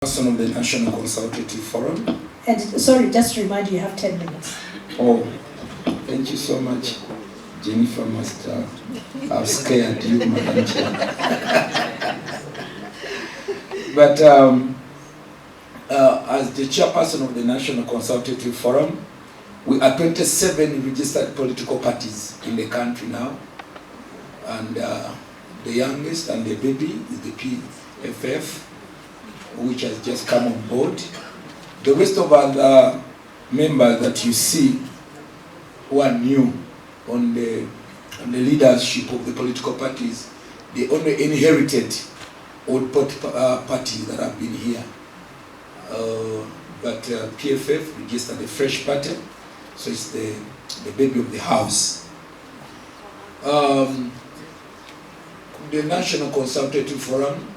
Person of the National Consultative Forum. And sorry, just to remind you, you have 10 minutes. Oh, thank you so much. Jennifer must have scared you, Madam Chair. But as the chairperson of the National Consultative Forum, we are 27 registered political parties in the country now. And the youngest and the baby is the PFF, which has just come on board. The rest of other members that you see who are new on the leadership of the political parties, they only inherited old parties that have been here. But PFF registered a fresh party, so it's the baby of the house. The National Consultative Forum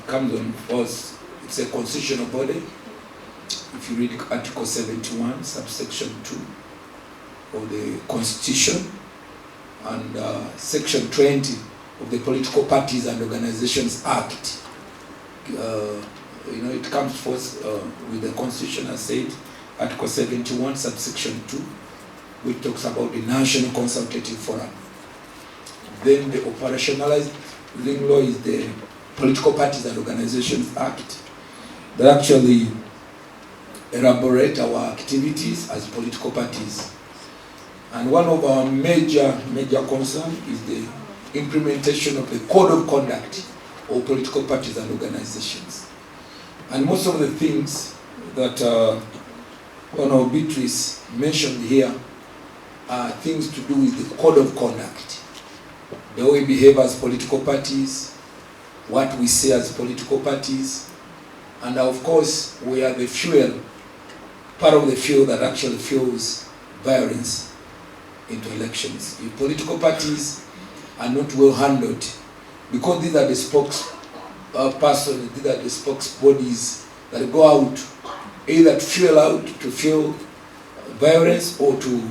comes on force. It's a constitutional body. If you read Article 71, subsection 2 of the Constitution, and Section 20 of the Political Parties and Organizations Act, it comes forth with the Constitution, as said, Article 71, subsection 2, which talks about the National Consultative Forum. Then the operationalized legal law is the Political Parties and Organizations Act, that actually elaborate our activities as political parties. And one of our major concern is the implementation of the Code of Conduct of political parties and organizations. And most of the things that Honorable Beatrice mentioned here are things to do with the Code of Conduct. The way we behave as political parties, what we say as political parties, and of course we are the fuel, part of the fuel that actually fuels violence into elections. If political parties are not well handled, because these are the spokespersons, these are the spokesbodies that go out either to fuel violence or to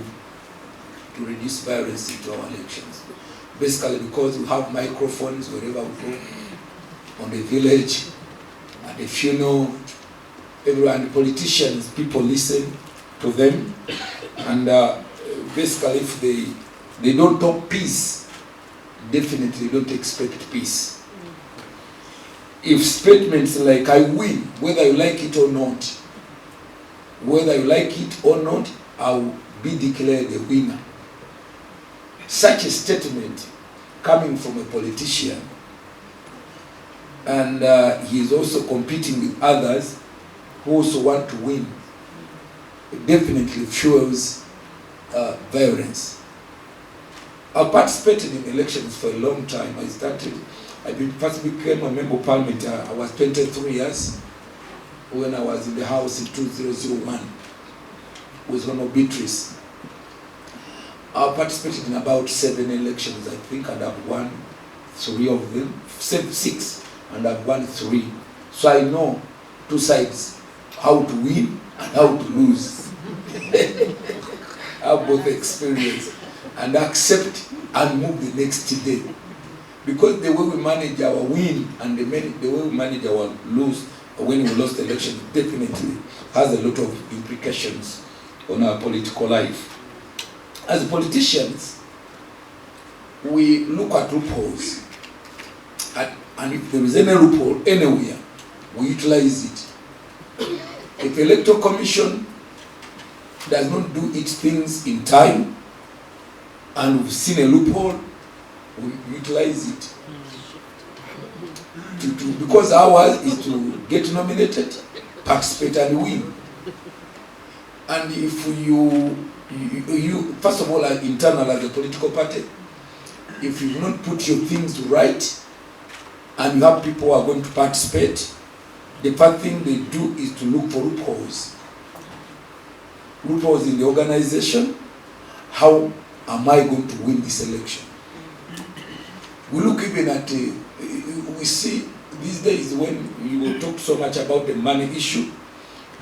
reduce violence into our elections. Basically because we have microphones wherever we go, on the village, at the funeral, everywhere, and the politicians, people listen to them, and basically if they don't talk peace, definitely don't expect peace. If statements like "I win, whether you like it or not," I'll be declared a winner. Such a statement coming from a politician, and he is also competing with others who also want to win, it definitely fuels violence. I participated in elections for a long time. I first became a member of parliament. I was 23 years when I was in the house in 2001 with Honorable Beatrice. I participated in about 7 elections, I think, and I've won 3 of them, 6, and I've won 3. So I know two sides, how to win and how to lose. I have both experience, and accept and move the next day. Because the way we manage our win and the way we manage our lose when we lost the election definitely has a lot of implications on our political life. As politicians, we look at loopholes, and if there is any loophole anywhere, we utilize it. If the Electoral Commission does not do its things in time, and we've seen a loophole, we utilize it. Because ours is to get nominated, participate and win. And if you first of all, internal as a political party, if you do not put your things right, and you have people who are going to participate, the first thing they do is to look for loopholes. Loopholes in the organization. How am I going to win this election? We look even at, we see these days when you will talk so much about the money issue,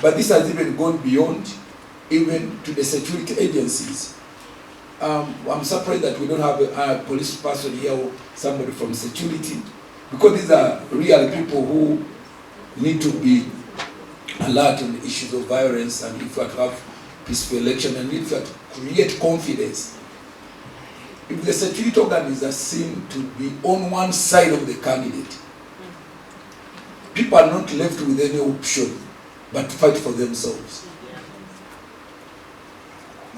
but this has even gone beyond, even to the security agencies. I'm surprised that we don't have a police person here or somebody from security, because these are real people who We need to be alert on the issues of violence, and if we have to have peaceful election, and if we have to create confidence. If the security organs are seen to be on one side of the candidate, people are not left with any option but to fight for themselves.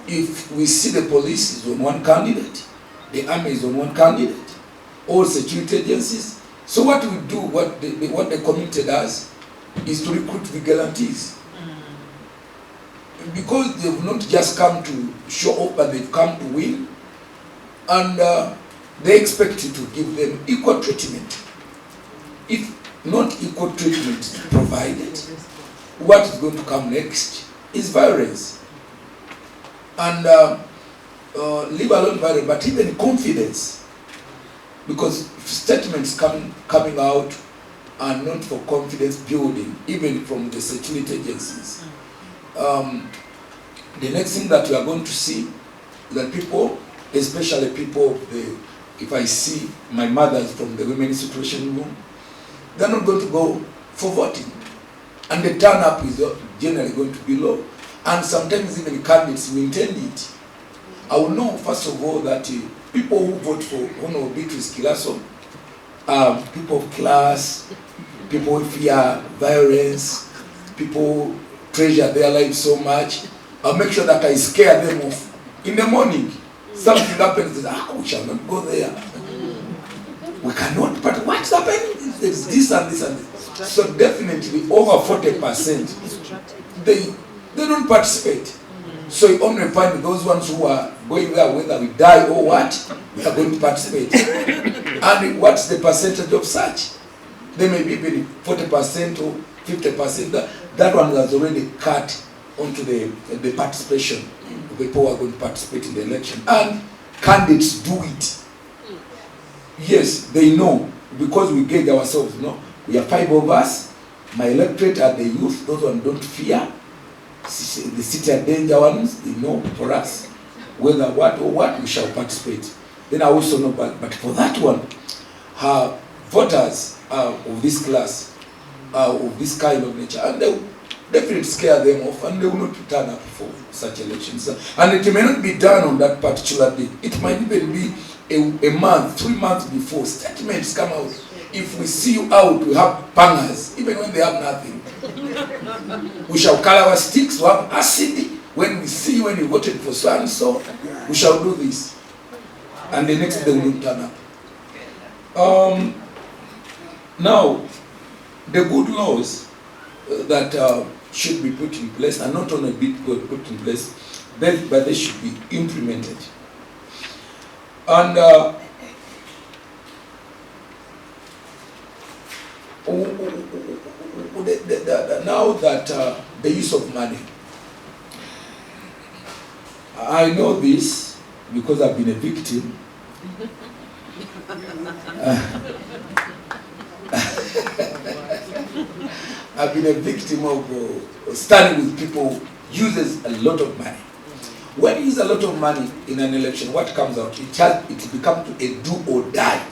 If we see the police is on one candidate, the army is on one candidate, all security agencies, so what we do, what the community does, is to recruit vigilantes. Because they've not just come to show up, but they've come to win, and they expect you to give them equal treatment. If not equal treatment is provided, what is going to come next is violence. And leave alone violence, but even confidence, because statements coming out are not for confidence building, even from the security agencies. The next thing that we are going to see is that people, especially people of the, if I see my mothers from the women's situation room, they're not going to go for voting, and the turn up is generally going to be low, and sometimes even candidates who intend it. I will know first of all that people who vote for Honorable Beatrice Kilaso are people of class, people who fear violence, people who treasure their lives so much. I'll make sure that I scare them off. In the morning, something happens, we shall not go there. We cannot, but what's happening? There's this and this and this. So definitely over 40%, they don't participate. So you only find those ones who are going there, whether we die or what, we are going to participate. And what's the percentage of such? They may be even 40% or 50%. That one has already cut onto the participation. The people who are going to participate in the election. And candidates do it. Yes, they know, because we gauge ourselves, we are 5 of us. My electorate are the youth, those ones don't fear. The city and danger ones, they know for us, whether what or what, we shall participate. Then I also know, but for that one, voters of this class, of this kind of nature, and they will definitely scare them off, and they will not turn up for such elections. And it may not be done on that particular day. It might even be a month, 3 months before. Statements come out. If we see you out, we have bangers, even when they have nothing. We shall call our sticks, we have acid. When we see you, when you voted for so and so, we shall do this. And the next day we will turn up. Now, the good laws that should be put in place are not only put in place, but they should be implemented. And now that the use of money, I know this because I've been a victim. I've been a victim of standing with people who uses a lot of money. When you use a lot of money in an election, what comes out? It becomes a do or die.